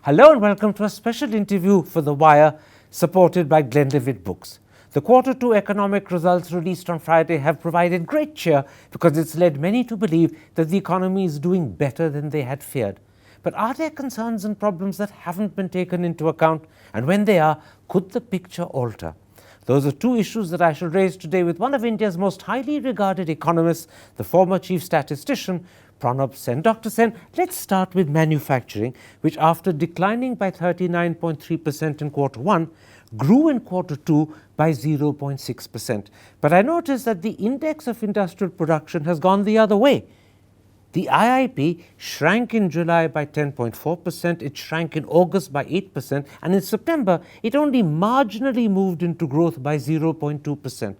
Hello and welcome to a special interview for The Wire, supported by Glenlivet Books. The Q2 economic results released on Friday have provided great cheer because it's led many to believe that the economy is doing better than they had feared. But are there concerns and problems that haven't been taken into account? And when they are, could the picture alter? Those are two issues that I shall raise today with one of India's most highly regarded economists, the former chief statistician, Pronab Sen. Dr. Sen, let's start with manufacturing, which after declining by 39.3% in Q1, grew in Q2 by 0.6%. But I noticed that the index of industrial production has gone the other way. The IIP shrank in July by 10.4%, it shrank in August by 8%, and in September it only marginally moved into growth by 0.2%.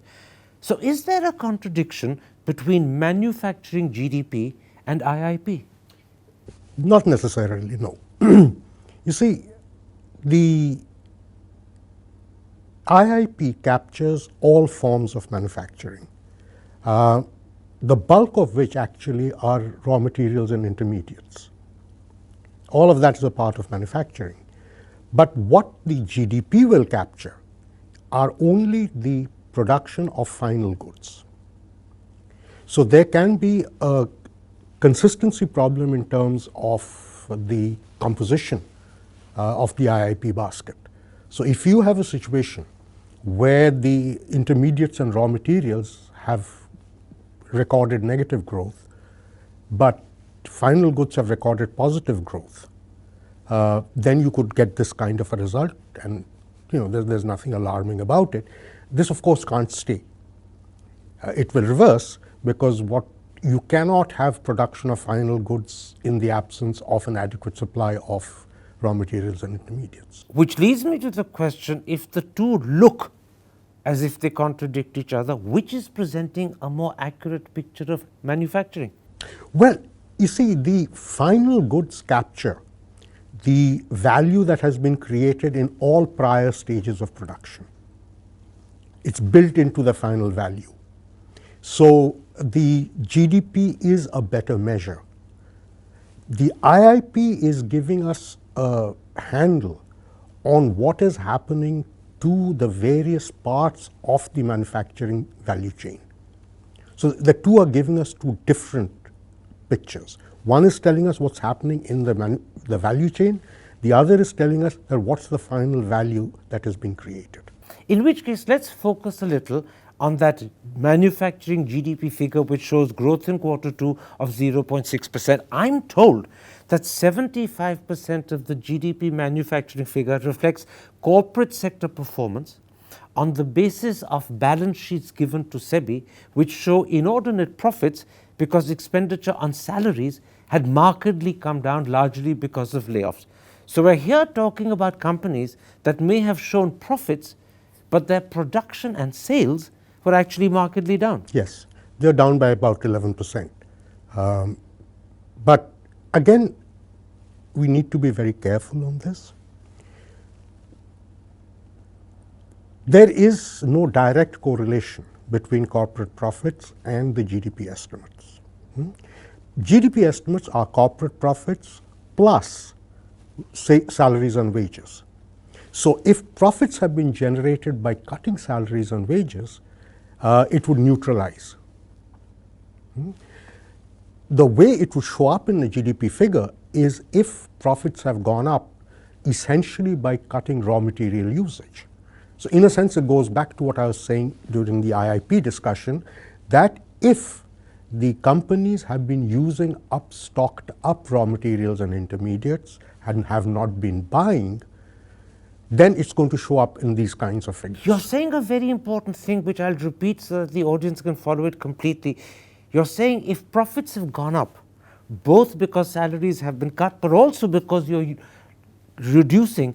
So is there a contradiction between manufacturing GDP and IIP? Not necessarily, no. You see, the IIP captures all forms of manufacturing, the bulk of which actually are raw materials and intermediates. All of that is a part of manufacturing. But what the GDP will capture are only the production of final goods. So there can be a consistency problem in terms of the composition of the IIP basket. So if you have a situation where the intermediates and raw materials have recorded negative growth, but final goods have recorded positive growth, then you could get this kind of a result, and there's nothing alarming about it. This of course can't stay. It will reverse, because you cannot have production of final goods in the absence of an adequate supply of raw materials and intermediates. Which leads me to the question, if the two look as if they contradict each other, which is presenting a more accurate picture of manufacturing? Well, you see, the final goods capture the value that has been created in all prior stages of production. It's built into the final value. So the GDP is a better measure. The IIP is giving us a handle on what is happening to the various parts of the manufacturing value chain. So the two are giving us two different pictures. One is telling us what's happening in the value chain. The other is telling us that what's the final value that has been created. In which case, let's focus a little on that manufacturing GDP figure, which shows growth in Q2 of 0.6%. I'm told that 75% of the GDP manufacturing figure reflects corporate sector performance on the basis of balance sheets given to SEBI, which show inordinate profits because expenditure on salaries had markedly come down, largely because of layoffs. So we're here talking about companies that may have shown profits, but their production and sales were actually markedly down. Yes, they're down by about 11%. But again, we need to be very careful on this. There is no direct correlation between corporate profits and the GDP estimates. GDP estimates are corporate profits plus, say, salaries and wages. So if profits have been generated by cutting salaries and wages, it would neutralize. The way it would show up in the GDP figure is if profits have gone up essentially by cutting raw material usage. So in a sense, it goes back to what I was saying during the IIP discussion, that if the companies have been using stocked up raw materials and intermediates and have not been buying, then it's going to show up in these kinds of figures. You're saying a very important thing, which I'll repeat so that the audience can follow it completely. You're saying if profits have gone up, both because salaries have been cut, but also because you're reducing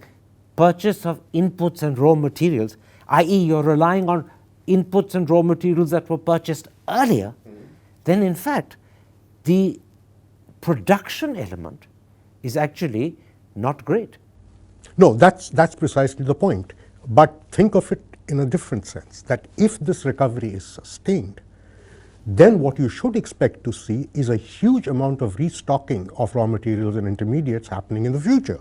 purchase of inputs and raw materials, i.e. you're relying on inputs and raw materials that were purchased earlier, then in fact the production element is actually not great. No, that's precisely the point. But think of it in a different sense, that if this recovery is sustained, then what you should expect to see is a huge amount of restocking of raw materials and intermediates happening in the future.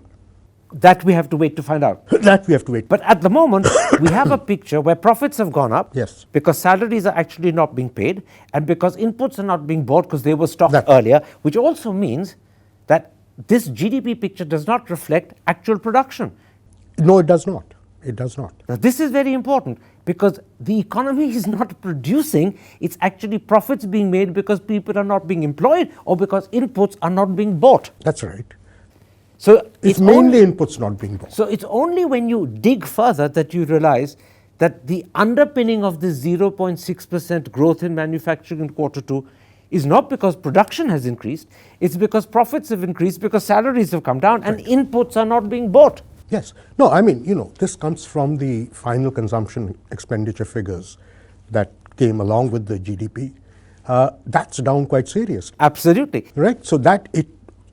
That we have to wait to find out. That we have to wait. But at the moment, we have a picture where profits have gone up Yes. because salaries are actually not being paid and because inputs are not being bought because they were stocked That- earlier, which also means that this GDP picture does not reflect actual production. No, it does not. It does not. Now, this is very important because the economy is not producing, it's actually profits being made because people are not being employed or because inputs are not being bought. That's right. So It's only- mainly inputs not being bought. So it's only when you dig further that you realize that the underpinning of this 0.6% growth in manufacturing in quarter two is not because production has increased, it's because profits have increased, because salaries have come down and inputs are not being bought. Yes. No, I mean, this comes from the final consumption expenditure figures that came along with the GDP. That's down quite seriously, Absolutely. right? So that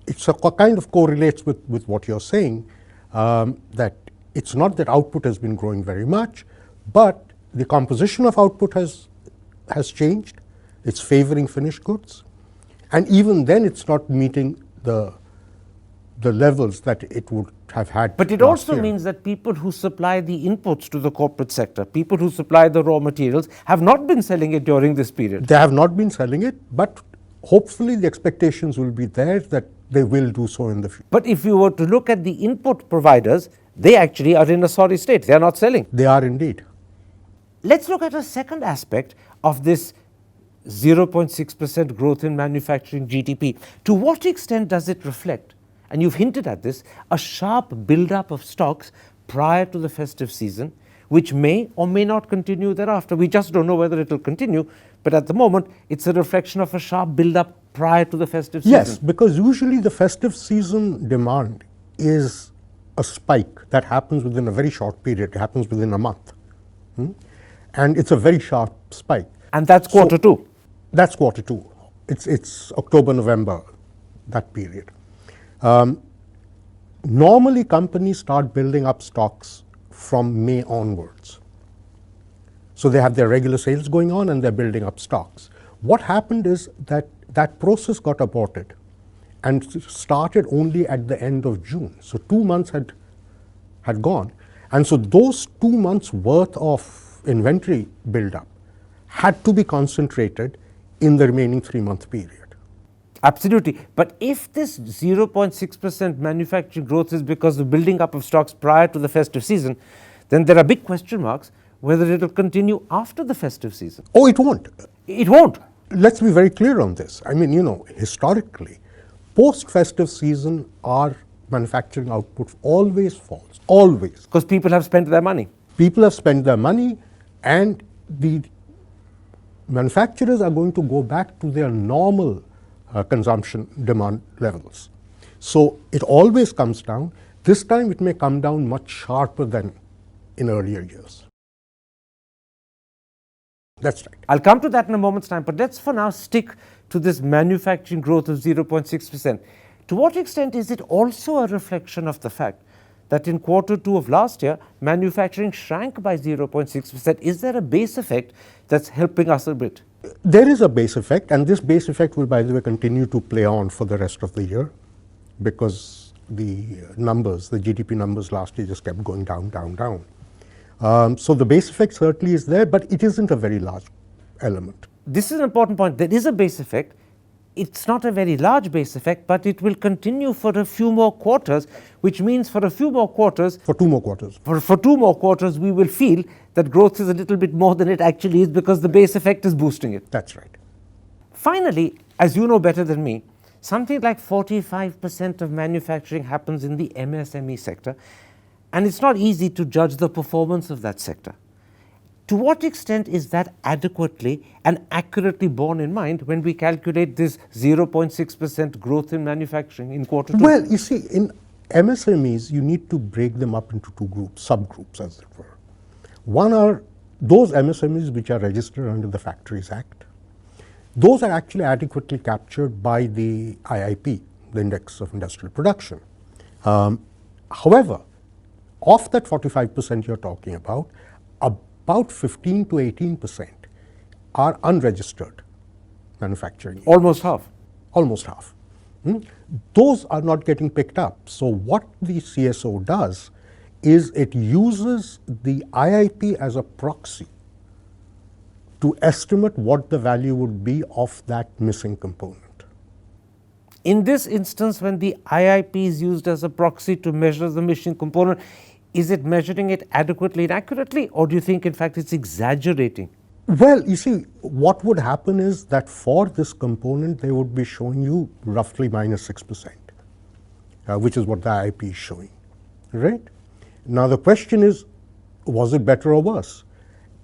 it's a kind of correlates with what you're saying, that it's not that output has been growing very much, but the composition of output has changed. It's favoring finished goods, and even then, it's not meeting the levels that it would have had. But it last also year. means that people who supply the inputs to the corporate sector, people who supply the raw materials, have not been selling it during this period. They have not been selling it, but hopefully the expectations will be there that they will do so in the future. But if you were to look at the input providers, they actually are in a sorry state. They are not selling. They are indeed. Let's look at a second aspect of this 0.6% growth in manufacturing GDP. To what extent does it reflect, and you've hinted at this, a sharp build-up of stocks prior to the festive season, which may or may not continue thereafter? We just don't know whether it will continue, but at the moment, it's a reflection of a sharp build-up prior to the festive season. Yes, because usually the festive season demand is a spike that happens within a very short period. It happens within a month. And it's a very sharp spike. And that's quarter two. That's quarter two. It's October, November, that period. Normally, companies start building up stocks from May onwards. So they have their regular sales going on and they're building up stocks. What happened is that process got aborted and started only at the end of June. So 2 months had gone. And so those 2 months worth of inventory buildup had to be concentrated in the remaining 3-month period. Absolutely. But if this 0.6% manufacturing growth is because of building up of stocks prior to the festive season, then there are big question marks whether it will continue after the festive season. Oh, it won't. It won't. Let's be very clear on this. I mean, historically, post-festive season, our manufacturing output always falls, always. Because people have spent their money. People have spent their money and the manufacturers are going to go back to their normal consumption demand levels. So it always comes down. This time it may come down much sharper than in earlier years. That's right. I'll come to that in a moment's time, but let's for now stick to this manufacturing growth of 0.6%. To what extent is it also a reflection of the fact that in quarter two of last year, manufacturing shrank by 0.6%? Is there a base effect that's helping us a bit? There is a base effect, and this base effect will, by the way, continue to play on for the rest of the year because the numbers, the GDP numbers last year just kept going down, down, down. So the base effect certainly is there, but it isn't a very large element. This is an important point. There is a base effect. It's not a very large base effect, but it will continue for a few more quarters, which means for a few more quarters, For 2 more quarters. for 2 more quarters, we will feel that growth is a little bit more than it actually is because the base effect is boosting it. That's right. Finally, as you know better than me, something like 45% of manufacturing happens in the MSME sector, and it's not easy to judge the performance of that sector. To what extent is that adequately and accurately borne in mind when we calculate this 0.6% growth in manufacturing in quarter two? Well, you see, in MSMEs, you need to break them up into 2 groups, subgroups as it were. One are those MSMEs which are registered under the Factories Act. Those are actually adequately captured by the IIP, the Index of Industrial Production. However, of that 45% you're talking about 15 to 18% are unregistered manufacturing. Almost half. Almost half. Those are not getting picked up. So what the CSO does is it uses the IIP as a proxy to estimate what the value would be of that missing component. In this instance, when the IIP is used as a proxy to measure the missing component, is it measuring it adequately and accurately, or do you think in fact it's exaggerating? Well, you see, what would happen is that for this component, they would be showing you roughly minus 6%, which is what the IIP is showing, right? Now, the question is, was it better or worse?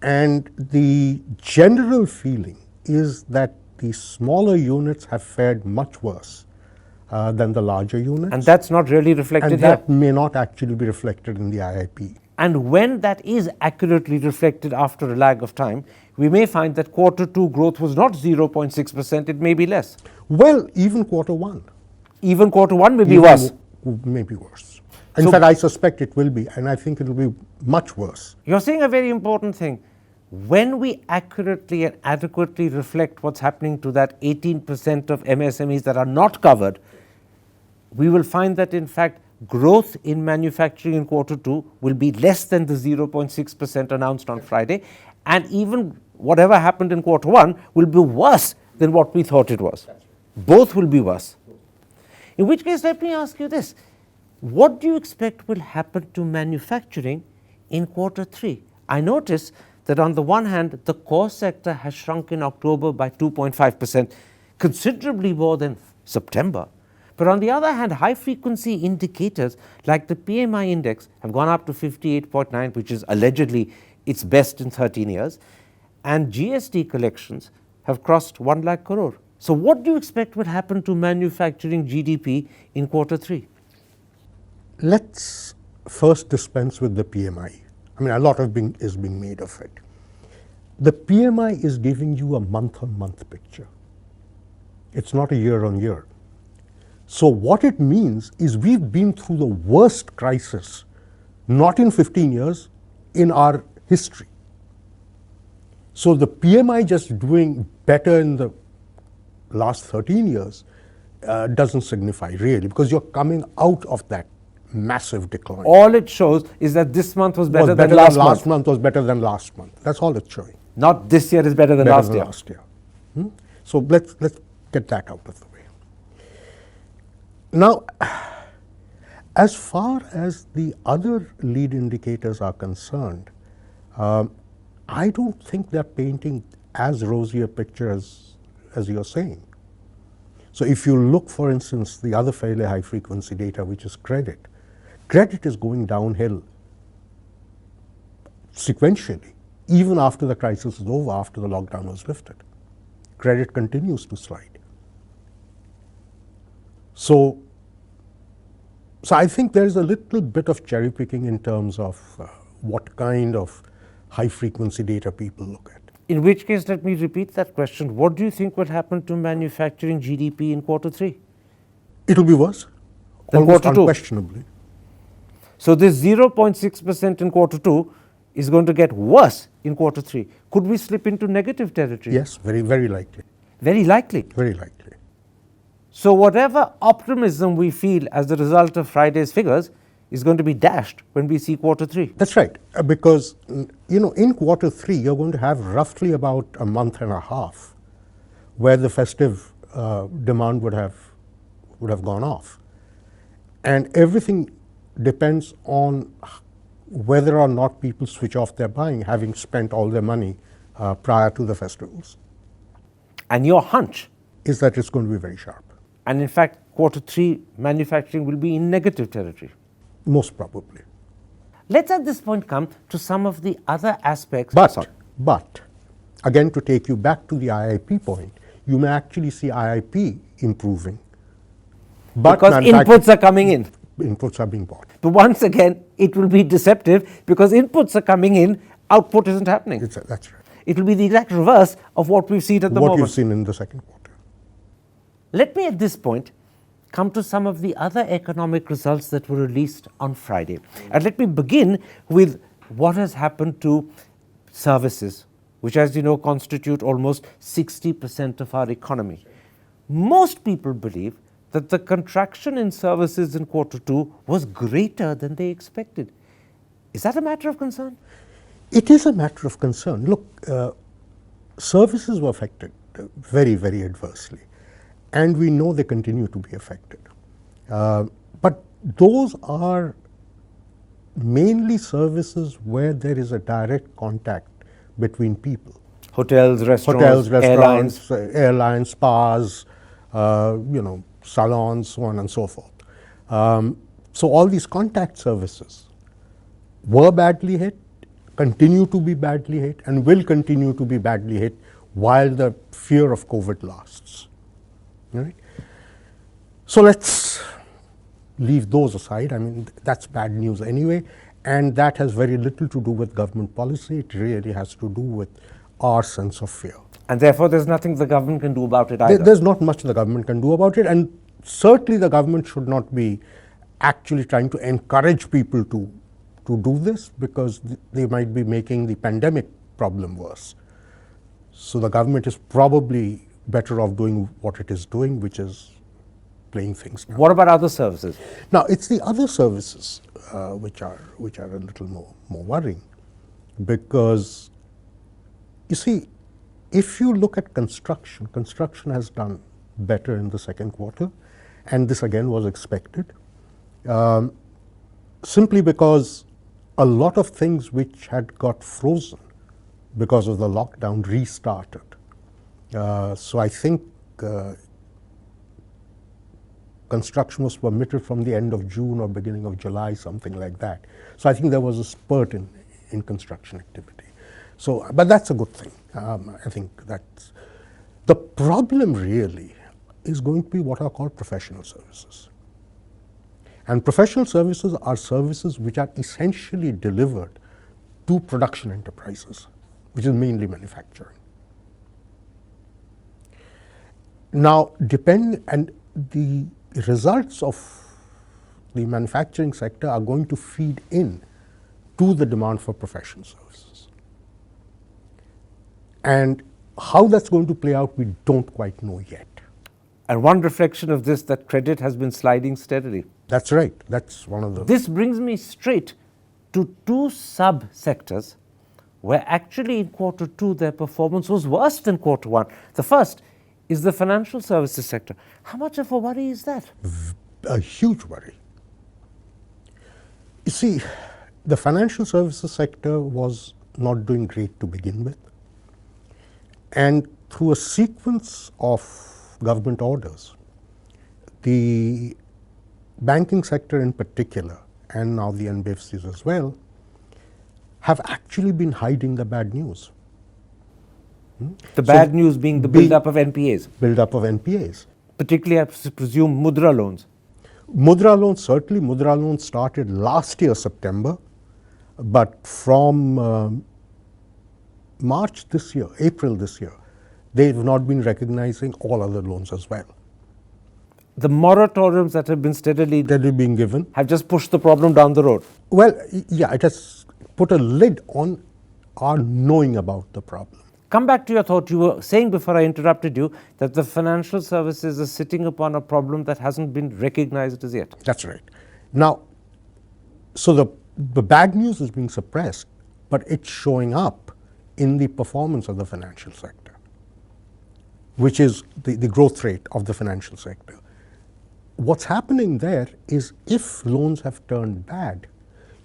And the general feeling is that the smaller units have fared much worse than the larger units. And that's not really reflected and here. that may not actually be reflected in the IIP. And when that is accurately reflected after a lag of time, we may find that quarter 2 growth was not 0.6%, it may be less. Well, even quarter 1. Even quarter 1 may be worse. May be worse. In fact, I suspect it will be, and I think it will be much worse. You're saying a very important thing. When we accurately and adequately reflect what's happening to that 18% of MSMEs that are not covered, we will find that in fact growth in manufacturing in quarter 2 will be less than the 0.6% announced on Friday, and even whatever happened in quarter 1 will be worse than what we thought it was. Both will be worse. In which case, let me ask you this. What do you expect will happen to manufacturing in quarter 3? I notice that on the one hand, the core sector has shrunk in October by 2.5%, considerably more than September. But on the other hand, high frequency indicators like the PMI index have gone up to 58.9, which is allegedly its best in 13 years, and GST collections have crossed 1 lakh crore. So what do you expect will happen to manufacturing GDP in quarter 3? Let's first dispense with the PMI. I mean, a lot is being made of it. The PMI is giving you a month-on-month picture. It's not a year-on-year. So what it means is we've been through the worst crisis, not in 15 years, in our history. So the PMI just doing better in the last 13 years doesn't signify really, because you're coming out of that massive decline. All it shows is that this month was better than last month was better than last month. That's all it's showing. Not this year is better than last year. So let's get that out of the way. Now, as far as the other lead indicators are concerned, I don't think they're painting as rosy a picture as you're saying. So if you look, for instance, the other fairly high frequency data, which is credit is going downhill sequentially, even after the crisis is over, after the lockdown was lifted. Credit continues to slide. So I think there's a little bit of cherry picking in terms of what kind of high frequency data people look at. In which case, let me repeat that question. What do you think will happen to manufacturing GDP in quarter 3? It'll be worse, almost unquestionably. So this 0.6% in quarter 2 is going to get worse in quarter 3. Could we slip into negative territory? Yes, very, very likely. Very likely. Very likely. So whatever optimism we feel as a result of Friday's figures is going to be dashed when we see quarter 3. That's right, because in quarter 3 you're going to have roughly about a month and a half where the festive demand would have gone off, and everything depends on whether or not people switch off their buying, having spent all their money prior to the festivals. And your hunch is that it's going to be very sharp. And in fact, quarter 3 manufacturing will be in negative territory. Most probably. Let's at this point come to some of the other aspects. But again, to take you back to the IIP point, you may actually see IIP improving. But because inputs are coming in. Inputs are being bought. But once again, it will be deceptive because inputs are coming in, output isn't happening. That's right. It will be the exact reverse of what we've seen at the moment. What you've seen in the second quarter. Let me at this point come to some of the other economic results that were released on Friday. And let me begin with what has happened to services, which, as you know, constitute almost 60% of our economy. Most people believe that the contraction in services in quarter two was greater than they expected. Is that a matter of concern? It is a matter of concern. Look, services were affected very, very adversely, and we know they continue to be affected. But those are mainly services where there is a direct contact between people. Hotels, restaurants, airlines, spas, salons, so on and so forth. So all these contact services were badly hit, continue to be badly hit, and will continue to be badly hit while the fear of COVID lasts. Right? So let's leave those aside. I mean, that's bad news anyway, and that has very little to do with government policy. It really has to do with our sense of fear. And therefore, there's nothing the government can do about it either. There's not much the government can do about it, and certainly the government should not be actually trying to encourage people to do this, because they might be making the pandemic problem worse. So the government is probably better off doing what it is doing, which is playing things down. What about other services? Now, it's the other services which are a little more worrying, because you see, if you look at construction has done better in the second quarter, and this again was expected, simply because a lot of things which had got frozen because of the lockdown restarted. So I think construction was permitted from the end of June or beginning of July, something like that. So I think there was a spurt in construction activity. So, but that's a good thing. I think that's the problem. Really, is going to be what are called professional services. And professional services are services which are essentially delivered to production enterprises, which is mainly manufacturing. Now, and the results of the manufacturing sector are going to feed in to the demand for professional services. And how that's going to play out, we don't quite know yet. And one reflection of this, that credit has been sliding steadily. That's right. That's one of the... This brings me straight to two sub-sectors where actually in quarter two their performance was worse than quarter one. The first is the financial services sector. How much of a worry is that? A huge worry. You see, the financial services sector was not doing great to begin with. And through a sequence of government orders, the banking sector in particular, and now the NBFCs as well, have actually been hiding the bad news. The bad news being the build-up of NPAs. Build-up of NPAs. Particularly, I presume, Mudra loans. Mudra loans, certainly. Mudra loans started last year, September, but from March this year, April this year, they've not been recognizing all other loans as well. The moratoriums that have been steadily being given have just pushed the problem down the road. Well, yeah, it has put a lid on our knowing about the problem. Come back to your thought. You were saying before I interrupted you that the financial services are sitting upon a problem that hasn't been recognized as yet. That's right. Now, so the bad news is being suppressed, but it's showing up in the performance of the financial sector, which is the growth rate of the financial sector. What's happening there is, if loans have turned bad,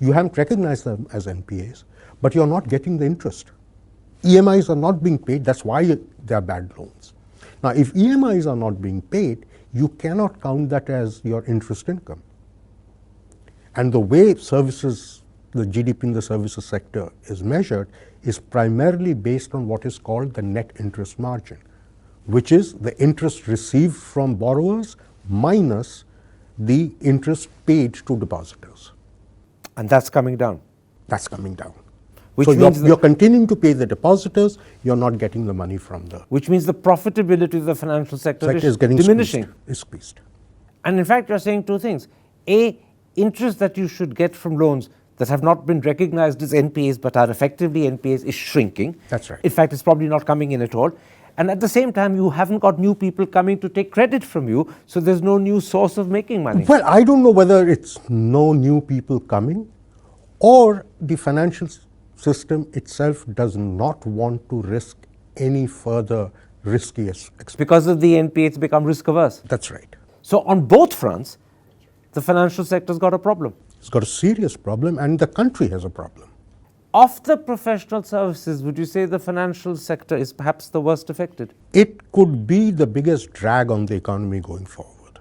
you haven't recognized them as NPAs, but you're not getting the interest. EMIs are not being paid, that's why they are bad loans. Now, if EMIs are not being paid, you cannot count that as your interest income. And the way services, the GDP in the services sector is measured is primarily based on what is called the net interest margin, which is the interest received from borrowers minus the interest paid to depositors. And that's coming down. That's coming down. Which so means you're continuing to pay the depositors, you're not getting the money from the... Which means the profitability of the financial sector is getting diminishing. Squeezed. And in fact, you're saying two things. A, interest that you should get from loans that have not been recognized as NPAs but are effectively NPAs is shrinking. That's right. In fact, it's probably not coming in at all. And at the same time, you haven't got new people coming to take credit from you, so there's no new source of making money. Well, I don't know whether it's no new people coming or the financial system itself does not want to risk any further risky expense. Because of the NPA, it's become risk averse. That's right. So on both fronts, the financial sector's got a problem. It's got a serious problem, and the country has a problem. Of the professional services, would you say the financial sector is perhaps the worst affected? It could be the biggest drag on the economy going forward.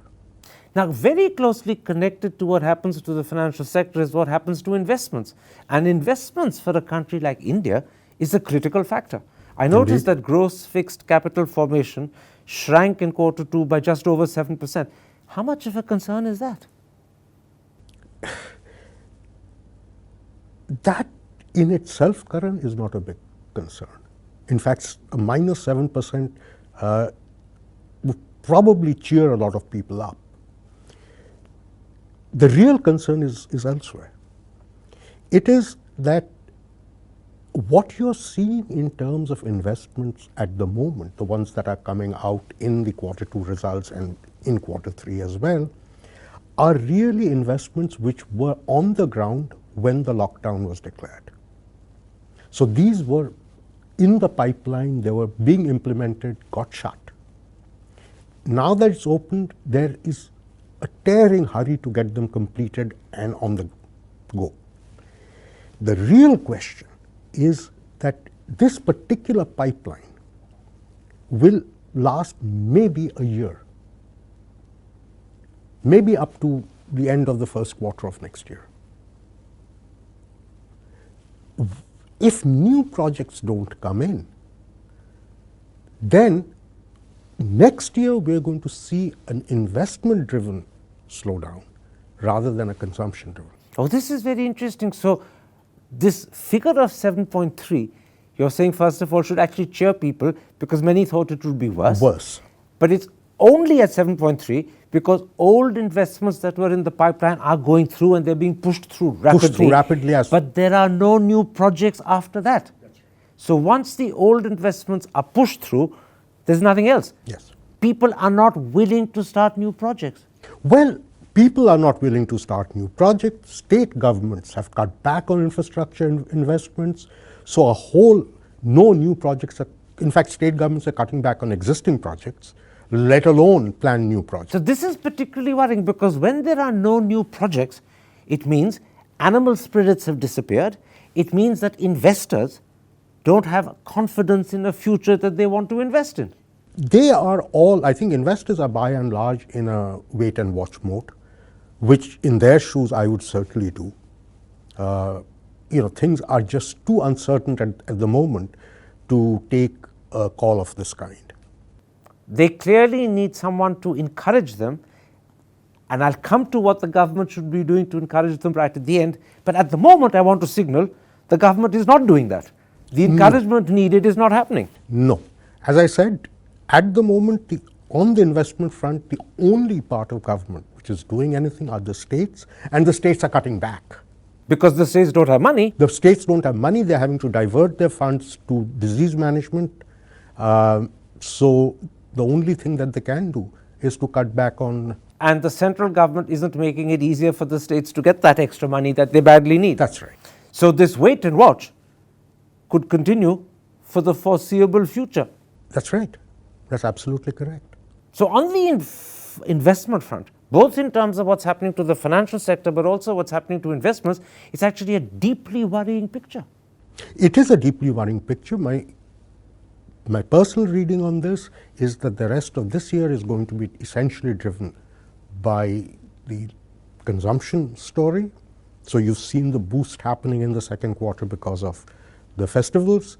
Now, very closely connected to what happens to the financial sector is what happens to investments. And investments for a country like India is a critical factor. I noticed that gross fixed capital formation shrank in Q2 by just over 7%. How much of a concern is that? That in itself, Karan, is not a big concern. In fact, a minus 7% would probably cheer a lot of people up. The real concern is elsewhere. It is that what you're seeing in terms of investments at the moment, the ones that are coming out in the Q2 results and in Q3 as well, are really investments which were on the ground when the lockdown was declared. So these were in the pipeline, they were being implemented, got shut. Now that it's opened, there is a tearing hurry to get them completed and on the go. The real question is that this particular pipeline will last maybe a year, maybe up to the end of the first quarter of next year. If new projects don't come in, then next year we're going to see an investment-driven slowdown rather than a consumption-driven. Oh, this is very interesting. So this figure of 7.3, you're saying first of all should actually cheer people because many thought it would be worse. Worse. But it's only at 7.3 because old investments that were in the pipeline are going through and they're being pushed through rapidly. But there are no new projects after that. So once the old investments are pushed through, there's nothing else. Yes. People are not willing to start new projects. Well, people are not willing to start new projects. State governments have cut back on infrastructure investments. So no new projects are, in fact, state governments are cutting back on existing projects, let alone plan new projects. So this is particularly worrying because when there are no new projects, it means animal spirits have disappeared. It means that investors don't have confidence in a future that they want to invest in. They are all, I think investors are by and large in a wait and watch mode, which in their shoes I would certainly do. Things are just too uncertain at the moment to take a call of this kind. They clearly need someone to encourage them, and I'll come to what the government should be doing to encourage them right at the end. But at the moment, I want to signal the government is not doing that. The encouragement needed is not happening. No. As I said, at the moment, on the investment front, the only part of government which is doing anything are the states, and the states are cutting back. Because the states don't have money. The states don't have money, they're having to divert their funds to disease management. So the only thing that they can do is to cut back on. And the central government isn't making it easier for the states to get that extra money that they badly need. That's right. So this wait and watch could continue for the foreseeable future. That's right. That's absolutely correct. So on the investment front, both in terms of what's happening to the financial sector, but also what's happening to investments, it's actually a deeply worrying picture. It is a deeply worrying picture. My personal reading on this is that the rest of this year is going to be essentially driven by the consumption story. So you've seen the boost happening in the second quarter because of the festivals,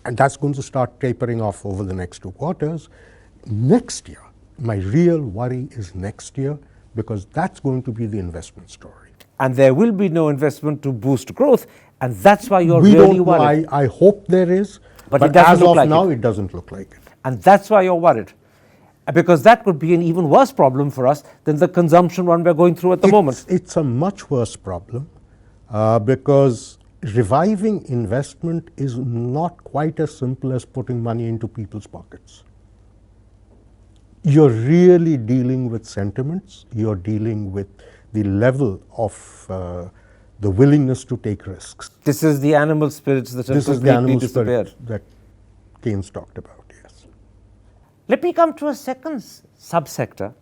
and that's going to start tapering off over the next 2 quarters. Next year, my real worry is next year, because that's going to be the investment story. And there will be no investment to boost growth, and that's why you're really worried. I hope there is, but it doesn't as look of like now, it. it doesn't look like it. And that's why you're worried. Because that could be an even worse problem for us than the consumption one we're going through at the moment. It's a much worse problem because reviving investment is not quite as simple as putting money into people's pockets. You're really dealing with sentiments, you're dealing with the level of the willingness to take risks. This is the animal spirits that have This is the completely animal disappeared. spirit that Keynes talked about, yes. Let me come to a second subsector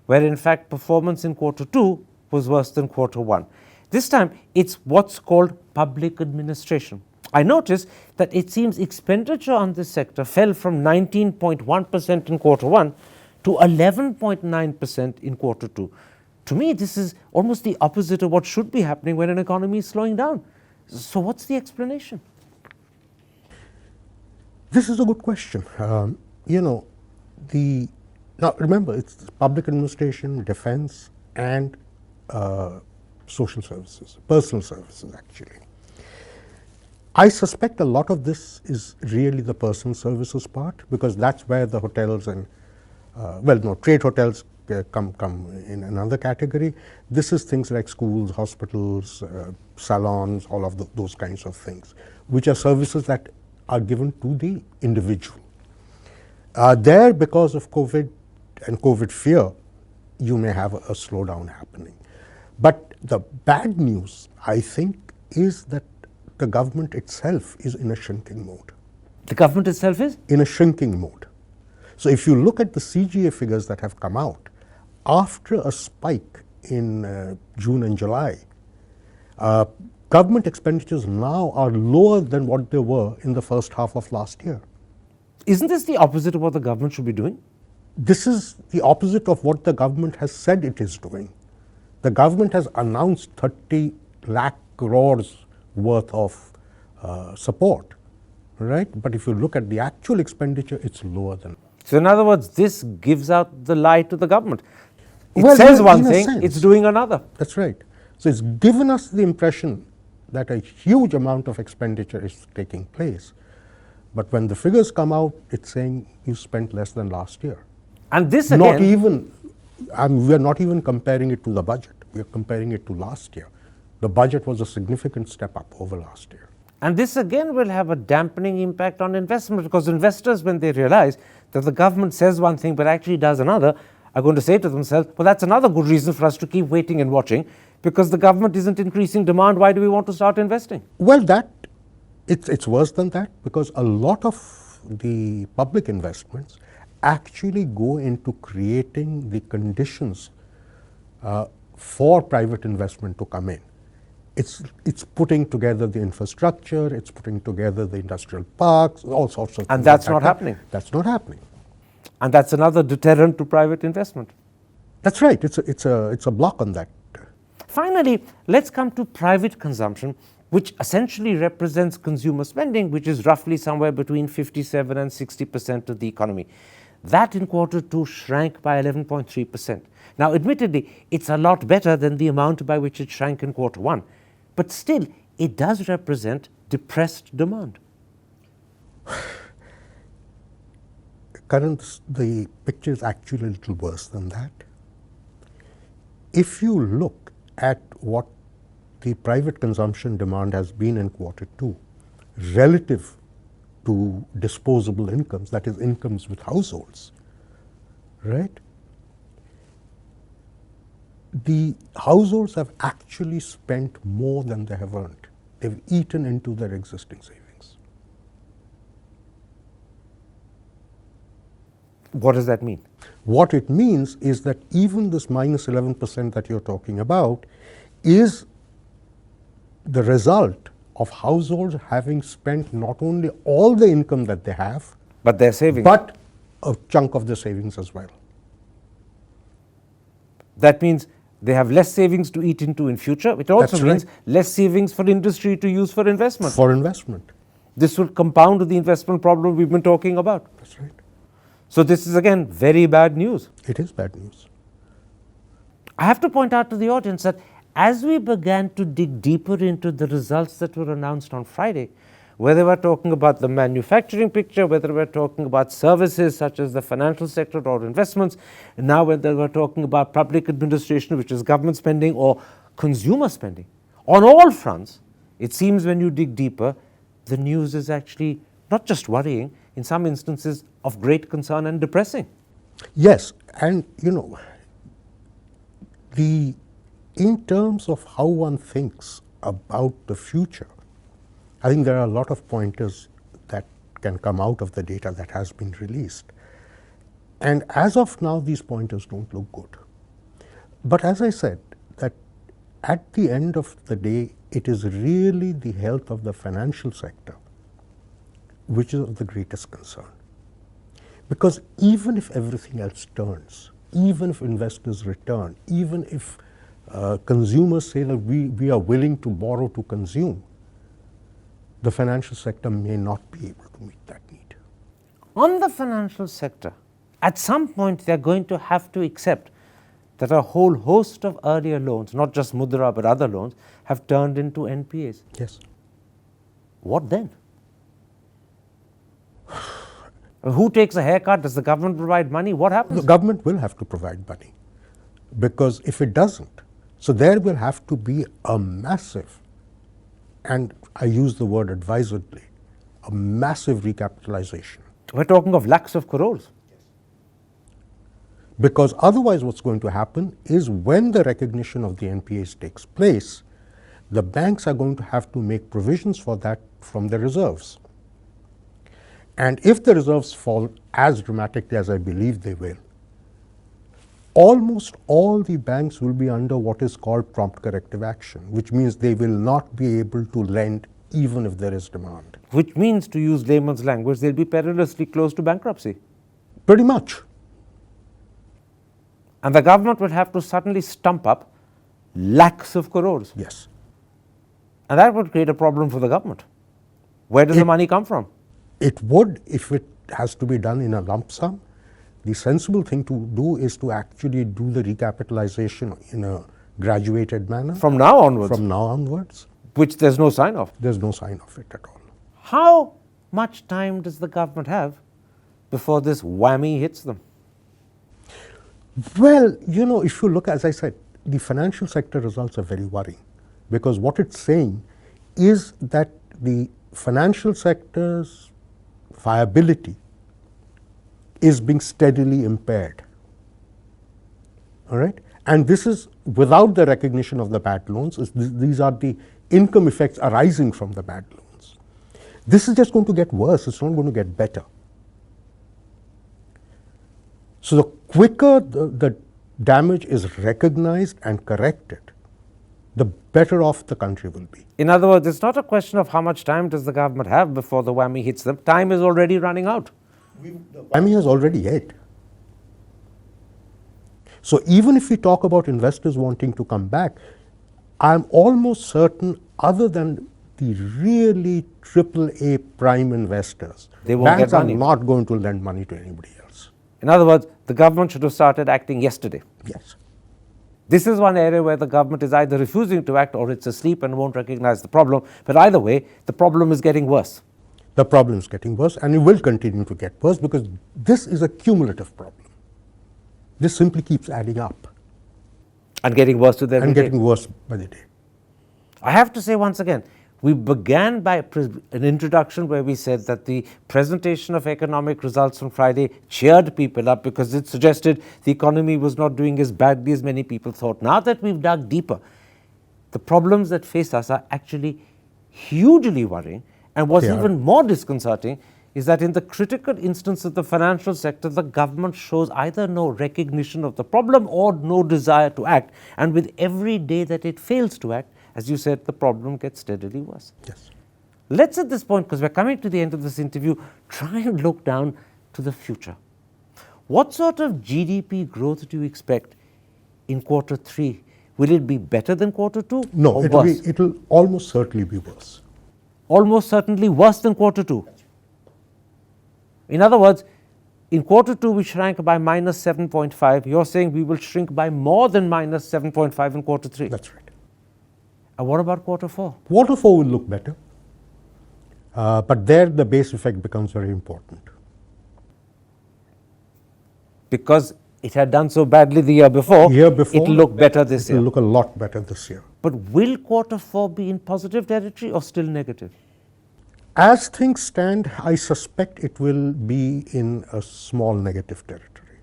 where in fact performance in quarter 2 was worse than quarter 1. This time it's what's called public administration. I notice that it seems expenditure on this sector fell from 19.1% in quarter 1 to 11.9% in quarter 2. To me, this is almost the opposite of what should be happening when an economy is slowing down. So what's the explanation? This is a good question. Now remember, it's public administration, defense, and social services, personal services actually. I suspect a lot of this is really the personal services part, because that's where the hotels and trade hotels come in another category. This is things like schools, hospitals, salons, all of those kinds of things, which are services that are given to the individual. There, because of COVID and COVID fear, you may have a slowdown happening. But the bad news, I think, is that the government itself is in a shrinking mode. The government itself is? In a shrinking mode. So if you look at the CGA figures that have come out, after a spike in June and July, government expenditures now are lower than what they were in the first half of last year. Isn't this the opposite of what the government should be doing? This is the opposite of what the government has said it is doing. The government has announced 30 lakh crores worth of support, right? But if you look at the actual expenditure, it's lower than. So in other words, this gives out the lie to the government. It Well, says in one a thing, sense. it's doing another. That's right. So it's given us the impression that a huge amount of expenditure is taking place. But when the figures come out, it's saying you spent less than last year. And this again, we're not even comparing it to the budget. We're comparing it to last year. The budget was a significant step up over last year. and this again will have a dampening impact on investment, because investors, when they realize that the government says one thing but actually does another, are going to say to themselves, well, that's another good reason for us to keep waiting and watching, because the government isn't increasing demand. Why do we want to start investing? Well, it's worse than that, because a lot of the public investments actually go into creating the conditions for private investment to come in. It's putting together the infrastructure, it's putting together the industrial parks, all sorts of things. And that's not happening. That's not happening. And that's another deterrent to private investment. That's right. It's a block on that. Finally, let's come to private consumption, which essentially represents consumer spending, which is roughly somewhere between 57 and 60% of the economy. That in quarter 2 shrank by 11.3%. Now, admittedly, it's a lot better than the amount by which it shrank in quarter 1. But still, it does represent depressed demand. Karan, the picture is actually a little worse than that. If you look at what the private consumption demand has been in quarter 2 relative to disposable incomes, that is incomes with households, right? The households have actually spent more than they have earned. They've eaten into their existing savings. What does that mean? What it means is that even this minus 11% that you're talking about is the result of households having spent not only all the income that they have, But their savings. but a chunk of their savings as well. That means they have less savings to eat into in future. It also That's means right. less savings for industry to use for investment. For investment. This will compound the investment problem we've been talking about. That's right. So this is again very bad news. It is bad news. I have to point out to the audience that as we began to dig deeper into the results that were announced on Friday, whether we're talking about the manufacturing picture, whether we're talking about services such as the financial sector or investments, and now whether we're talking about public administration, which is government spending, or consumer spending, on all fronts, It seems when you dig deeper, the news is actually not just worrying, in some instances of great concern and depressing. Yes, and in terms of how one thinks about the future, I think there are a lot of pointers that can come out of the data that has been released. And as of now, these pointers don't look good. But as I said, that at the end of the day, it is really the health of the financial sector which is of the greatest concern. Because even if everything else turns, even if investors return, even if consumers say that we are willing to borrow to consume, the financial sector may not be able to meet that need. On the financial sector, at some point they're going to have to accept that a whole host of earlier loans, not just Mudra but other loans, have turned into NPAs. Yes. What then? Who takes a haircut? Does the government provide money? What happens? The government will have to provide money, because if it doesn't, so there will have to be a massive, and I use the word advisedly, a massive recapitalization. We're talking of lakhs of crores. Because otherwise what's going to happen is when the recognition of the NPAs takes place, the banks are going to have to make provisions for that from their reserves. And if the reserves fall as dramatically as I believe they will, almost all the banks will be under what is called prompt corrective action, which means they will not be able to lend even if there is demand. Which means, to use layman's language, they'll be perilously close to bankruptcy. Pretty much. And the government will have to suddenly stump up lakhs of crores. Yes. And that would create a problem for the government. Where does the money come from? It would, if it has to be done in a lump sum. The sensible thing to do is to actually do the recapitalization in a graduated manner. From now onwards? From now onwards. Which there's no sign of. There's no sign of it at all. How much time does the government have before this whammy hits them? Well, if you look, as I said, the financial sector results are very worrying, because what it's saying is that the financial sector's viability is being steadily impaired. All right? And this is without the recognition of the bad loans. These are the income effects arising from the bad loans. This is just going to get worse. It's not going to get better. So the quicker the damage is recognized and corrected, the better off the country will be. In other words, it's not a question of how much time does the government have before the whammy hits them. Time is already running out. The whammy has already hit. So even if we talk about investors wanting to come back, I'm almost certain, other than the really AAA prime investors, They won't banks get are money. not going to lend money to anybody else. In other words, the government should have started acting yesterday. Yes. This is one area where the government is either refusing to act or it's asleep and won't recognize the problem. But either way, the problem is getting worse. The problem is getting worse, and it will continue to get worse, because this is a cumulative problem. This simply keeps adding up. And getting worse with every And day. getting worse by the day. I have to say once again, we began by an introduction where we said that the presentation of economic results on Friday cheered people up because it suggested the economy was not doing as badly as many people thought. Now that we've dug deeper, the problems that face us are actually hugely worrying. And what's even more disconcerting is that in the critical instance of the financial sector, the government shows either no recognition of the problem or no desire to act. And with every day that it fails to act, as you said, the problem gets steadily worse. Yes. Let's at this point, because we're coming to the end of this interview, try and look down to the future. What sort of GDP growth do you expect in quarter 3? Will it be better than quarter 2? No, or it'll worse? it'll almost certainly be worse. Almost certainly worse than quarter 2. In other words, in quarter 2 we shrank by minus 7.5. You're saying we will shrink by more than minus 7.5 in quarter 3. That's right. And what about quarter 4? Quarter 4 will look better, but there the base effect becomes very important. Because it had done so badly the year before, Year before, it'll look better this It will year. look a lot better this year. But will quarter 4 be in positive territory or still negative? As things stand, I suspect it will be in a small negative territory.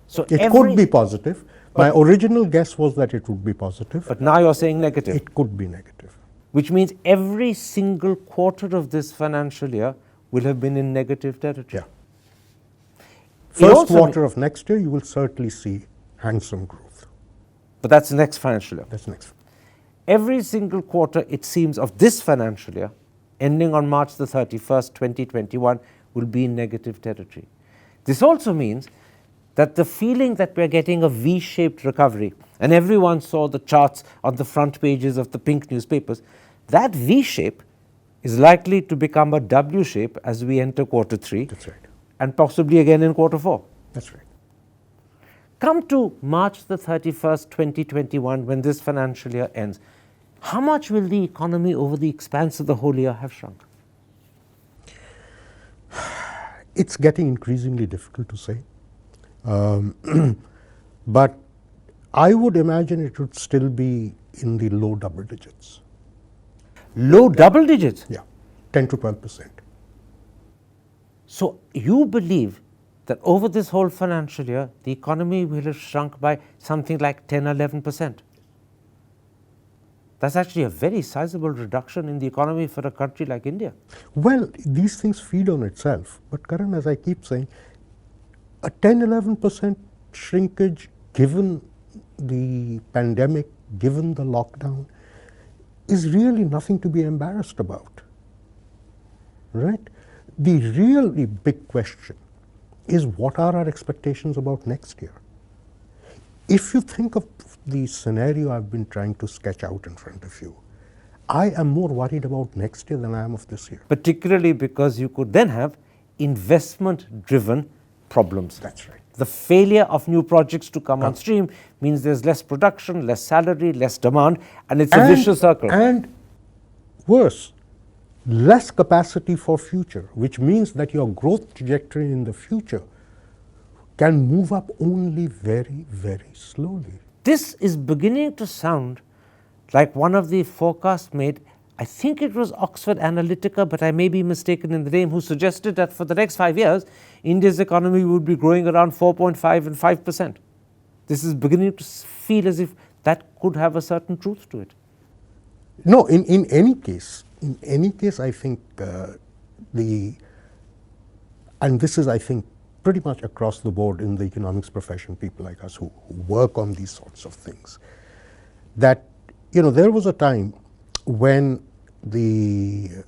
So It could be positive. My original guess was that it would be positive. But now you're saying negative. It could be negative. Which means every single quarter of this financial year will have been in negative territory. Yeah. First quarter of next year, you will certainly see handsome growth. But that's the next financial year. That's next. Every single quarter, it seems, of this financial year, ending on March the 31st, 2021, will be in negative territory. This also means that the feeling that we're getting a V-shaped recovery, and everyone saw the charts on the front pages of the pink newspapers, that V-shape is likely to become a W-shape as we enter quarter 3. That's right. And possibly again in quarter 4. That's right. Come to March the 31st, 2021, when this financial year ends. How much will the economy over the expanse of the whole year have shrunk? It's getting increasingly difficult to say. But I would imagine it would still be in the low double digits. Low double digits? Yeah, 10 to 12%. So you believe that over this whole financial year, the economy will have shrunk by something like 10 or 11%. That's actually a very sizable reduction in the economy for a country like India. Well, these things feed on itself. But Karan, as I keep saying, a 10-11% shrinkage given the pandemic, given the lockdown, is really nothing to be embarrassed about, right? The really big question is, what are our expectations about next year? If you think of the scenario I've been trying to sketch out in front of you, I am more worried about next year than I am of this year. Particularly because you could then have investment-driven problems. That's right. The failure of new projects to come on stream means there's less production, less salary, less demand, and it's a vicious circle. And worse, less capacity for future, which means that your growth trajectory in the future can move up only very, very slowly. This is beginning to sound like one of the forecasts made, I think it was Oxford Analytica, but I may be mistaken in the name, who suggested that for the next 5 years, India's economy would be growing around 4.5 and 5%. This is beginning to feel as if that could have a certain truth to it. No, in any case, I think and this is, I think, pretty much across the board in the economics profession, people like us who work on these sorts of things, that, there was a time when the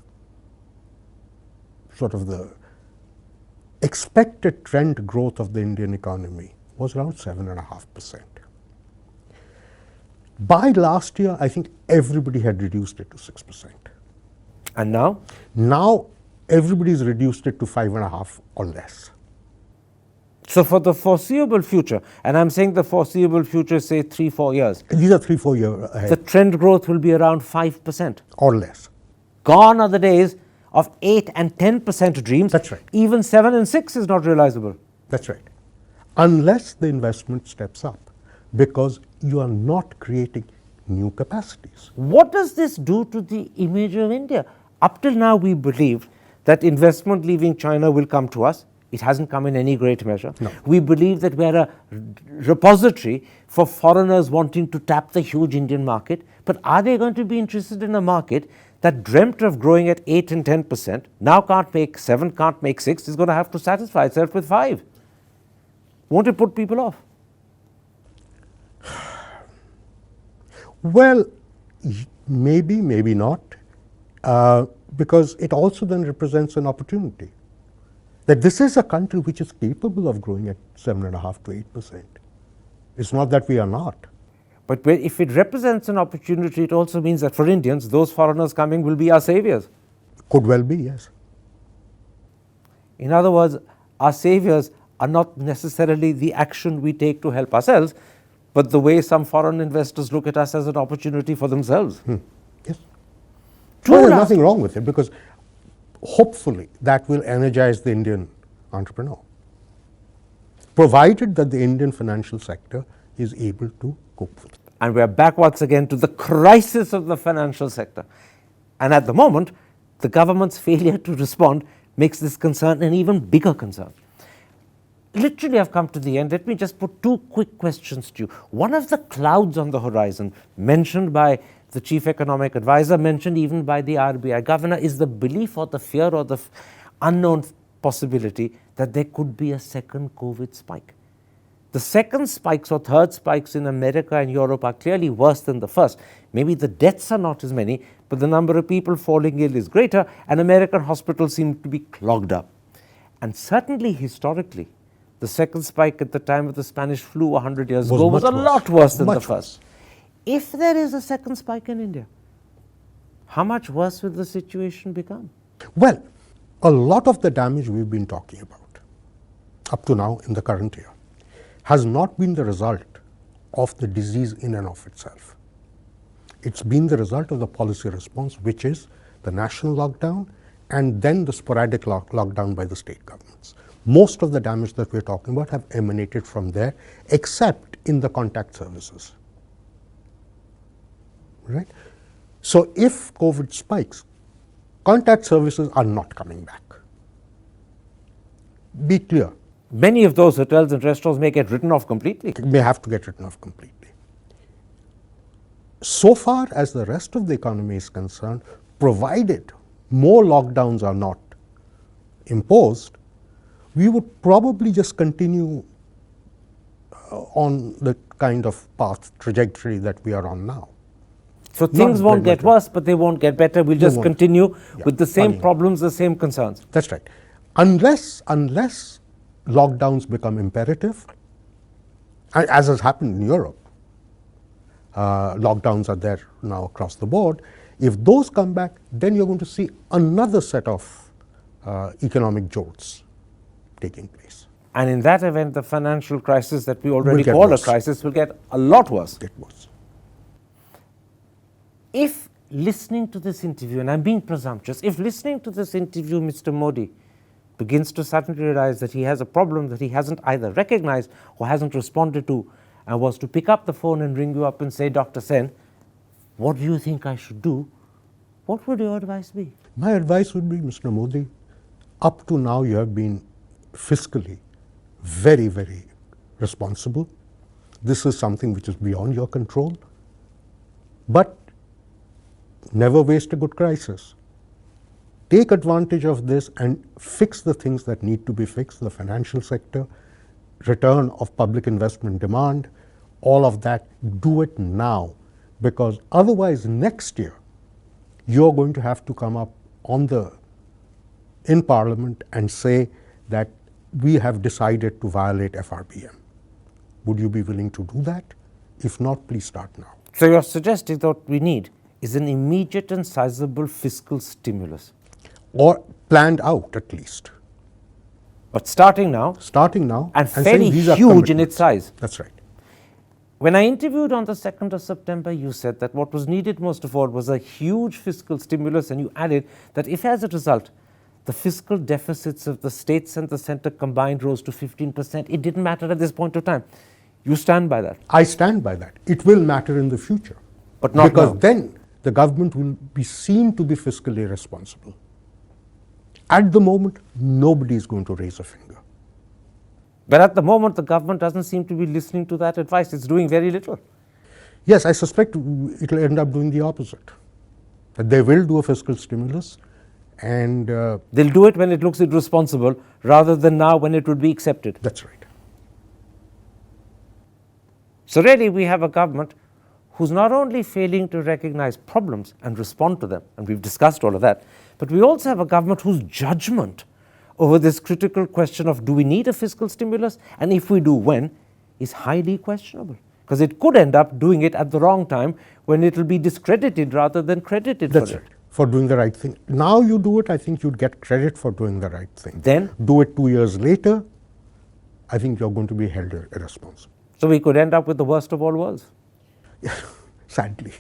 expected trend growth of the Indian economy was around 7.5%. By last year, I think everybody had reduced it to 6%. And now? Now, everybody's reduced it to 5.5% or less. So for the foreseeable future, and I'm saying the foreseeable future, say 3-4 years. These are 3-4 years ahead. The trend growth will be around 5%. Or less. Gone are the days of 8 and 10% dreams. That's right. Even 7 and 6 is not realizable. That's right. Unless the investment steps up, because you are not creating new capacities. What does this do to the image of India? Up till now, we believed that investment leaving China will come to us. It hasn't come in any great measure. No. We believe that we are a repository for foreigners wanting to tap the huge Indian market. But are they going to be interested in a market that dreamt of growing at 8 and 10%, now can't make 7, can't make 6, is going to have to satisfy itself with 5? Won't it put people off? Well, maybe, maybe not, because it also then represents an opportunity. That this is a country which is capable of growing at 7.5 to 8%. It's not that we are not. But if it represents an opportunity, it also means that for Indians, those foreigners coming will be our saviors. Could well be, yes. In other words, our saviors are not necessarily the action we take to help ourselves, but the way some foreign investors look at us as an opportunity for themselves. Yes. Well, there's nothing wrong with it, because hopefully that will energize the Indian entrepreneur, provided that the Indian financial sector is able to cope with it. And we are back once again to the crisis of the financial sector. And at the moment, the government's failure to respond makes this concern an even bigger concern. Literally, I've come to the end. Let me just put two quick questions to you. One of the clouds on the horizon, mentioned by the chief economic advisor, mentioned even by the RBI governor, is the belief or the fear or the unknown possibility that there could be a second COVID spike. The second spikes or third spikes in America and Europe are clearly worse than the first. Maybe the deaths are not as many, but the number of people falling ill is greater, and American hospitals seem to be clogged up. And certainly historically, the second spike at the time of the Spanish flu 100 years ago was a lot worse than the first. If there is a second spike in India, how much worse will the situation become? Well, a lot of the damage we've been talking about up to now in the current year has not been the result of the disease in and of itself. It's been the result of the policy response, which is the national lockdown and then the sporadic lockdown by the state governments. Most of the damage that we're talking about have emanated from there, except in the contact services. Right? So if COVID spikes, contact services are not coming back. Be clear. Many of those hotels and restaurants may get written off completely. May have to get written off completely. So far as the rest of the economy is concerned, provided more lockdowns are not imposed, we would probably just continue on the kind of path, trajectory that we are on now. So things won't get worse, but they won't get better. We'll just continue with the same problems, the same concerns. That's right. Unless lockdowns become imperative, as has happened in Europe. Lockdowns are there now across the board. If those come back, then you're going to see another set of economic jolts taking place. And in that event, the financial crisis that we already call a crisis will get a lot worse. Get worse. If listening to this interview, and I'm being presumptuous, if listening to this interview, Mr. Modi begins to suddenly realize that he has a problem that he hasn't either recognized or hasn't responded to, and was to pick up the phone and ring you up and say, Dr. Sen, what do you think I should do? What would your advice be? My advice would be, Mr. Modi, up to now you have been fiscally very, very responsible. This is something which is beyond your control. But never waste a good crisis. Take advantage of this and fix the things that need to be fixed, the financial sector, return of public investment demand, all of that. Do it now, because otherwise next year you're going to have to come up in Parliament and say that we have decided to violate FRBM. Would you be willing to do that? If not, please start now. So you're suggesting that what we need is an immediate and sizable fiscal stimulus. Or planned out at least. But starting now. And fairly huge in its size. That's right. When I interviewed on the 2nd of September, you said that what was needed most of all was a huge fiscal stimulus, and you added that if as a result the fiscal deficits of the states and the centre combined rose to 15%, it didn't matter at this point of time. You stand by that? I stand by that. It will matter in the future. But not because now. Then the government will be seen to be fiscally responsible. At the moment, nobody is going to raise a finger. But at the moment, the government doesn't seem to be listening to that advice. It's doing very little. Yes, I suspect it will end up doing the opposite. That they will do a fiscal stimulus and they'll do it when it looks irresponsible rather than now when it would be accepted. That's right. So really, we have a government who's not only failing to recognize problems and respond to them, and we've discussed all of that, but we also have a government whose judgment over this critical question of do we need a fiscal stimulus, and if we do, when, is highly questionable. Because it could end up doing it at the wrong time when it will be discredited rather than credited That's for right. it. For doing the right thing. Now you do it, I think you'd get credit for doing the right thing. Then? Do it 2 years later, I think you're going to be held irresponsible. So we could end up with the worst of all worlds. Sadly.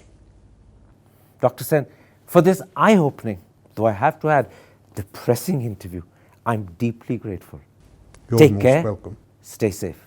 Dr. Sen, for this eye-opening, though I have to add, depressing interview, I'm deeply grateful. You're Take most care. welcome. Stay safe.